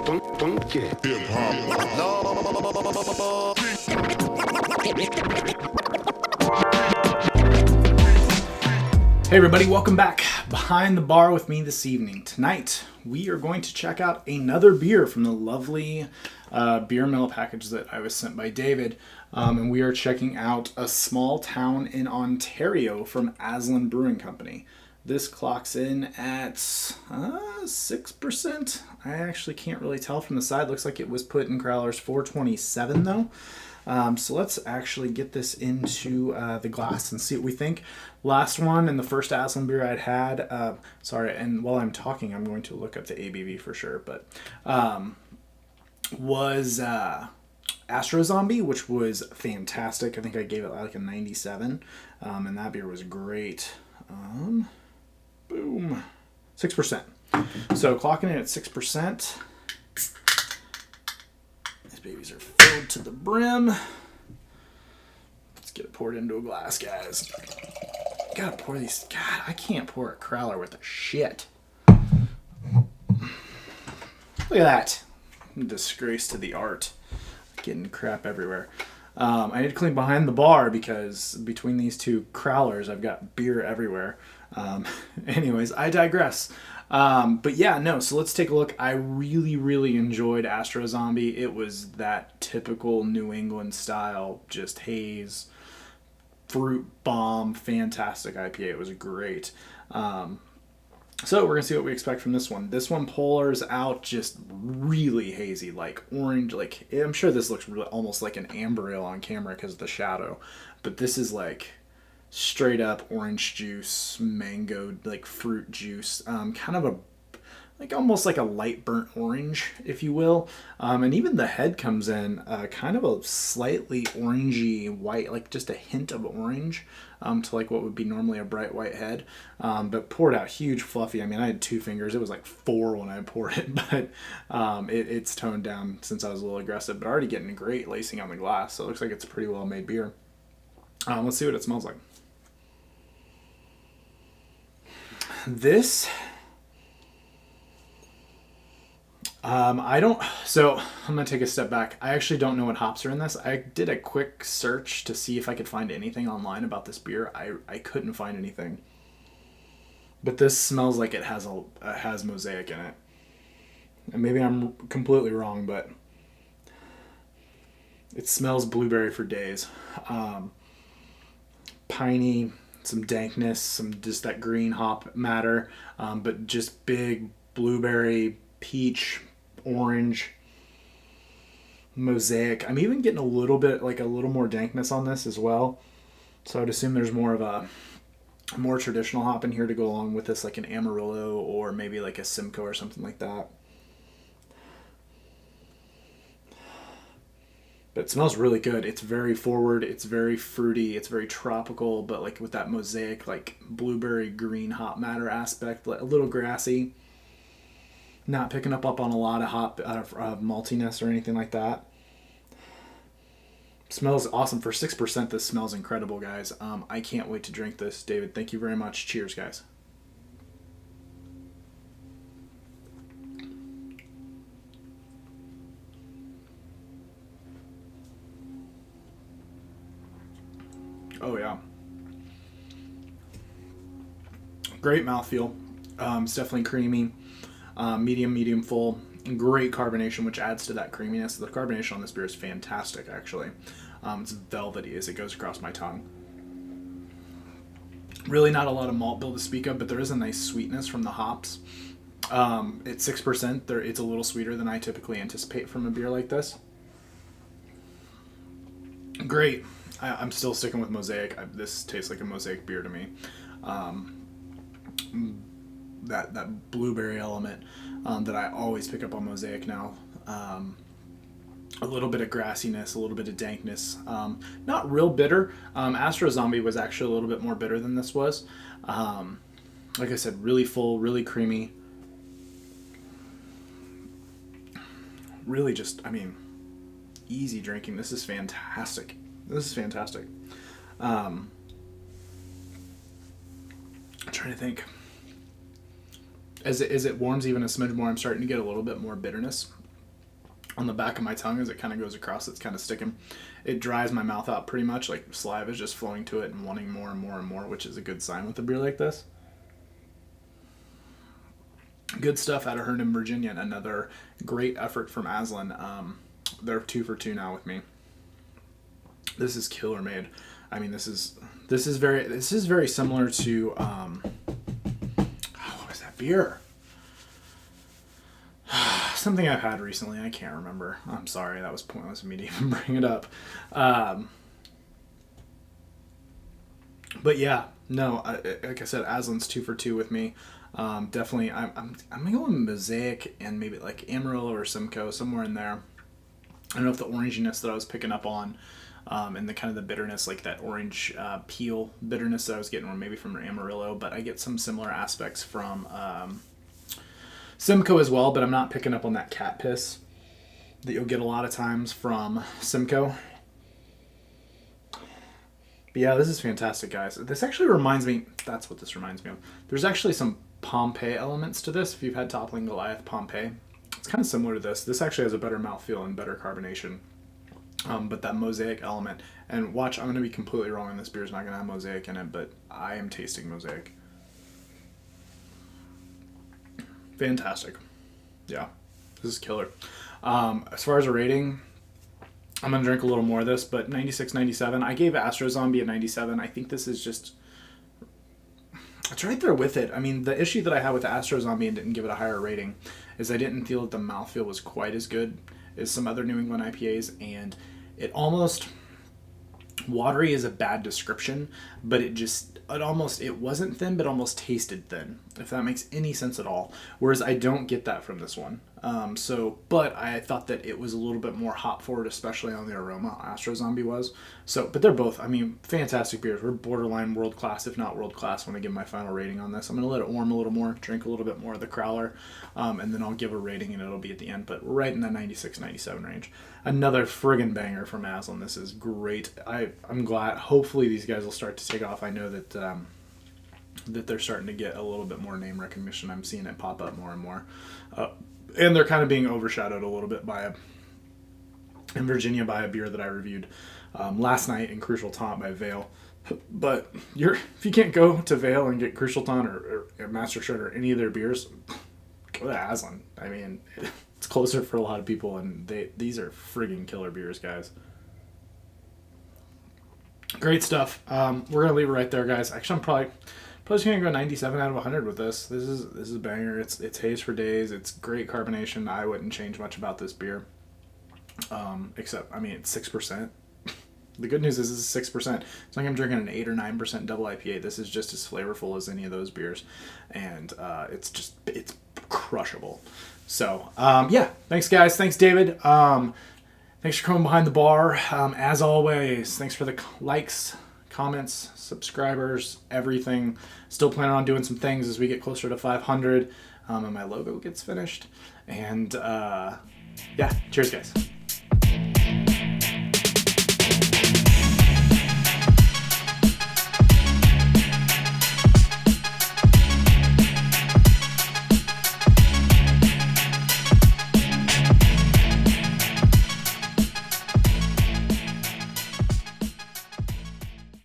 Hey everybody, welcome back behind the bar with me this evening. Tonight we are going to check out another beer from the lovely beer mail package that I was sent by David. And we are checking out a small town in Ontario from Aslin Brewing Company. This clocks in at 6%. I actually can't really tell from the side. Looks like it was put in Crowler's 427 though. So let's actually get this into the glass and see what we think. Last one and the first Aslin beer I'd had, sorry, and while I'm talking, I'm going to look up the ABV for sure, but was Astro Zombie, which was fantastic. I think I gave it like a 97, and that beer was great. Boom, 6%. So clocking in at 6%. These babies are filled to the brim. Let's get it poured into a glass, guys. Gotta pour these. God, I can't pour a Crowler with a shit. Look at that. Disgrace to the art. Getting crap everywhere. I need to clean behind the bar because between these two Crowlers, I've got beer everywhere. Anyways, I digress. But yeah, no, so let's take a look. I really enjoyed Astro Zombie. It was that typical New England style, just haze, fruit bomb, fantastic IPA. It was great. So we're going to see what we expect from this one. This one pours out just really hazy, like orange. Like I'm sure this looks really, almost like an amber ale on camera because of the shadow. But this is like straight up orange juice, mango, like fruit juice. Kind of a, like almost like a light burnt orange, if you will. And even the head comes in kind of a slightly orangey white, like just a hint of orange to like what would be normally a bright white head. But poured out huge, fluffy. I mean, I had 2 fingers. It was like 4 when I poured it, but it's toned down since I was a little aggressive, but already getting great lacing on the glass. So it looks like it's a pretty well made beer. Let's see what it smells like. This, so I'm going to take a step back. I actually don't know what hops are in this. I did a quick search to see if I could find anything online about this beer. I couldn't find anything. But this smells like it has Mosaic in it. And maybe I'm completely wrong, but it smells blueberry for days. Piney, some dankness, some just that green hop matter, but just big blueberry, peach, orange, Mosaic. I'm even getting a little bit, like a little more dankness on this as well. So I'd assume there's more of a more traditional hop in here to go along with this, like an Amarillo or maybe like a Simcoe or something like that. But it smells really good. It's very forward. It's very fruity. It's very tropical, but like with that Mosaic, like blueberry green hop matter aspect, a little grassy. Not picking up on a lot of hop maltiness or anything like that. Smells awesome. For 6%, this smells incredible, guys. I can't wait to drink this. David, thank you very much. Cheers, guys. Oh, yeah. Great mouthfeel. It's definitely creamy. Medium full. Great carbonation, which adds to that creaminess. The carbonation on this beer is fantastic, actually. It's velvety as it goes across my tongue. Really not a lot of malt bill to speak of, but there is a nice sweetness from the hops. At 6%, it's a little sweeter than I typically anticipate from a beer like this. Great. I'm still sticking with Mosaic. This tastes like a Mosaic beer to me. That blueberry element that I always pick up on Mosaic now. A little bit of grassiness, a little bit of dankness. Not real bitter. Astro Zombie was actually a little bit more bitter than this was. Like I said, really full, really creamy. Really just, I mean, easy drinking. This is fantastic. This is fantastic. I'm trying to think. As it warms even a smidge more, I'm starting to get a little bit more bitterness on the back of my tongue as it kind of goes across. It's kind of sticking. It dries my mouth out pretty much, like saliva is just flowing to it and wanting more and more and more, which is a good sign with a beer like this. Good stuff out of Herndon, Virginia. Another great effort from Aslin. They're 2 for 2 now with me. This is killer made. I mean, this is very similar to what was that beer? Something I've had recently. I can't remember. I'm sorry. That was pointless of me to even bring it up. But yeah, no. Like I said, Aslin's 2 for 2 with me. Definitely, I'm gonna go with Mosaic and maybe like Amarillo or Simcoe, somewhere in there. I don't know if the oranginess that I was picking up on, and the kind of the bitterness, like that orange peel bitterness that I was getting, or maybe from Amarillo, but I get some similar aspects from Simcoe as well, but I'm not picking up on that cat piss that you'll get a lot of times from Simcoe. But yeah, this is fantastic, guys. This actually reminds me, that's what this reminds me of. There's actually some Pompeii elements to this. If you've had Toppling Goliath Pompeii, it's kind of similar to this. This actually has a better mouthfeel and better carbonation. But that Mosaic element, and watch, I'm going to be completely wrong, and this beer is not going to have Mosaic in it, but I am tasting Mosaic. Fantastic. Yeah, this is killer. As far as a rating, I'm going to drink a little more of this, but 96, 97. I gave Astro Zombie a 97. I think this is just, it's right there with it. I mean, the issue that I had with the Astro Zombie and didn't give it a higher rating is I didn't feel that the mouthfeel was quite as good as some other New England IPAs, and it almost, watery is a bad description, but it wasn't thin, but almost tasted thin, if that makes any sense at all. Whereas I don't get that from this one. But I thought that it was a little bit more hop forward, especially on the aroma. Astro Zombie was. But they're both, I mean, fantastic beers. We're borderline world class, if not world class, when I give my final rating on this. I'm going to let it warm a little more, drink a little bit more of the Crowler, and then I'll give a rating, and it'll be at the end. But we're right in that 96, 97 range. Another friggin' banger from Aslin. This is great. I'm glad. Hopefully these guys will start to take off. I know that that they're starting to get a little bit more name recognition. I'm seeing it pop up more and more. And they're kind of being overshadowed a little bit in Virginia by a beer that I reviewed last night in Crucial Taunt by Vale. But if you can't go to Vale and get Crucial Taunt or Master Shred or any of their beers, go to Aslin. I mean, it's closer for a lot of people, and these are friggin' killer beers, guys. Great stuff. We're gonna leave it right there, guys. Actually, I'm probably just gonna go 97 out of 100 with this. This is a banger. It's haze for days. It's great carbonation. I wouldn't change much about this beer, except I mean it's 6%. The good news is this is 6%. It's like I'm drinking an 8 or 9% double IPA. This is just as flavorful as any of those beers, and it's crushable. So yeah, thanks guys. Thanks David. Thanks for coming behind the bar. As always, thanks for the likes, comments, subscribers, everything. Still planning on doing some things as we get closer to 500 and my logo gets finished. And yeah, cheers guys.